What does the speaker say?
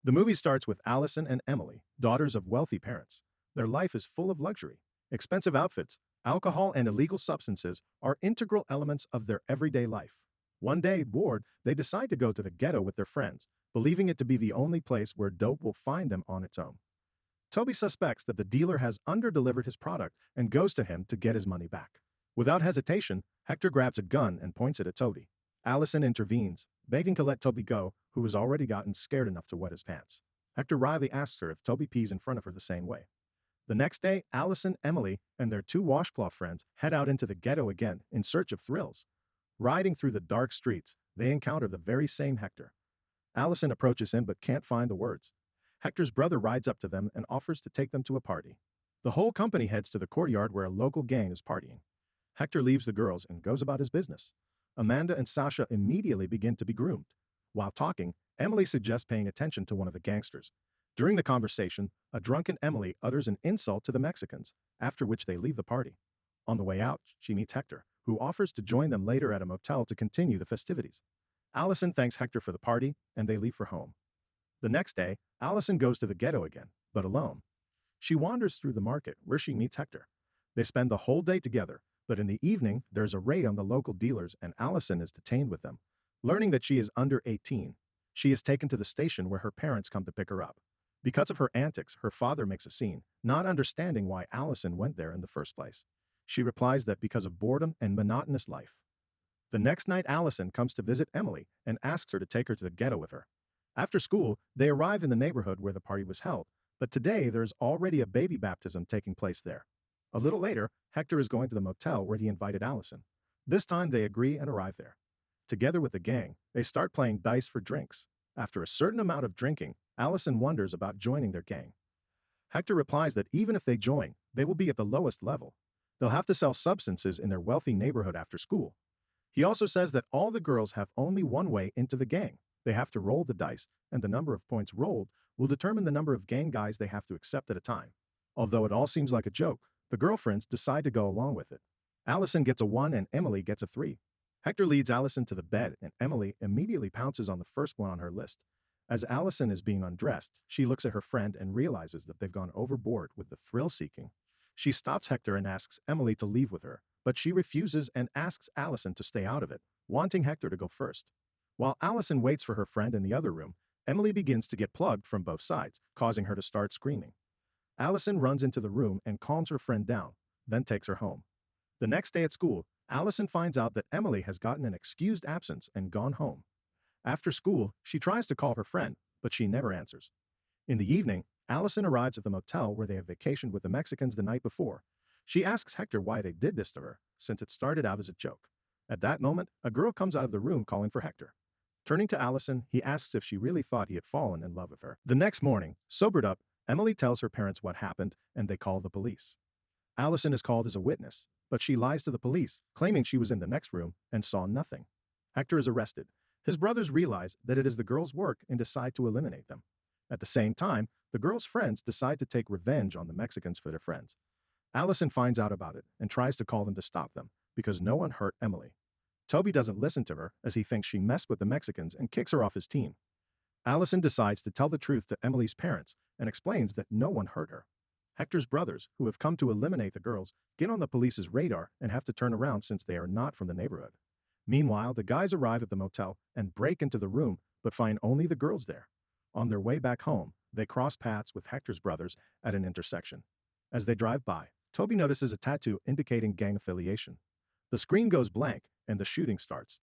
The movie starts with Allison and Emily, daughters of wealthy parents. Their life is full of luxury. Expensive outfits, alcohol, and illegal substances are integral elements of their everyday life. One day, bored, they decide to go to the ghetto with their friends, believing it to be the only place where dope will find them on its own. Toby suspects that the dealer has underdelivered his product and goes to him to get his money back. Without hesitation, Hector grabs a gun and points it at Toby. Allison intervenes, begging to let Toby go, who has already gotten scared enough to wet his pants. Hector wryly asks her if Toby pees in front of her the same way. The next day, Allison, Emily, and their two washcloth friends head out into the ghetto again in search of thrills. Riding through the dark streets, they encounter the very same Hector. Allison approaches him but can't find the words. Hector's brother rides up to them and offers to take them to a party. The whole company heads to the courtyard where a local gang is partying. Hector leaves the girls and goes about his business. Amanda and Sasha immediately begin to be groomed. While talking, Emily suggests paying attention to one of the gangsters. During the conversation, a drunken Emily utters an insult to the Mexicans, after which they leave the party. On the way out, she meets Hector, who offers to join them later at a motel to continue the festivities. Allison thanks Hector for the party, and they leave for home. The next day, Allison goes to the ghetto again, but alone. She wanders through the market, where she meets Hector. They spend the whole day together, but in the evening, there's a raid on the local dealers and Allison is detained with them. Learning that she is under 18, she is taken to the station where her parents come to pick her up. Because of her antics, her father makes a scene, not understanding why Allison went there in the first place. She replies that because of boredom and monotonous life. The next night, Allison comes to visit Emily and asks her to take her to the ghetto with her. After school, they arrive in the neighborhood where the party was held, but today there is already a baby baptism taking place there. A little later, Hector is going to the motel where he invited Allison. This time they agree and arrive there. Together with the gang, they start playing dice for drinks. After a certain amount of drinking, Allison wonders about joining their gang. Hector replies that even if they join, they will be at the lowest level. They'll have to sell substances in their wealthy neighborhood after school. He also says that all the girls have only one way into the gang. They have to roll the dice, and the number of points rolled will determine the number of gang guys they have to accept at a time. Although it all seems like a joke, the girlfriends decide to go along with it. Allison gets a 1 and Emily gets a 3. Hector leads Allison to the bed and Emily immediately pounces on the first one on her list. As Allison is being undressed, she looks at her friend and realizes that they've gone overboard with the thrill-seeking. She stops Hector and asks Emily to leave with her, but she refuses and asks Allison to stay out of it, wanting Hector to go first. While Allison waits for her friend in the other room, Emily begins to get plugged from both sides, causing her to start screaming. Allison runs into the room and calms her friend down, then takes her home. The next day at school, Allison finds out that Emily has gotten an excused absence and gone home. After school, she tries to call her friend, but she never answers. In the evening, Allison arrives at the motel where they have vacationed with the Mexicans the night before. She asks Hector why they did this to her, since it started out as a joke. At that moment, a girl comes out of the room calling for Hector. Turning to Allison, he asks if she really thought he had fallen in love with her. The next morning, sobered up, Emily tells her parents what happened and they call the police. Allison is called as a witness, but she lies to the police, claiming she was in the next room and saw nothing. Hector is arrested. His brothers realize that it is the girls' work and decide to eliminate them. At the same time, the girls' friends decide to take revenge on the Mexicans for their friends. Allison finds out about it and tries to call them to stop them, because no one hurt Emily. Toby doesn't listen to her as he thinks she messed with the Mexicans and kicks her off his team. Allison decides to tell the truth to Emily's parents and explains that no one hurt her. Hector's brothers, who have come to eliminate the girls, get on the police's radar and have to turn around since they are not from the neighborhood. Meanwhile, the guys arrive at the motel and break into the room but find only the girls there. On their way back home, they cross paths with Hector's brothers at an intersection. As they drive by, Toby notices a tattoo indicating gang affiliation. The screen goes blank and the shooting starts.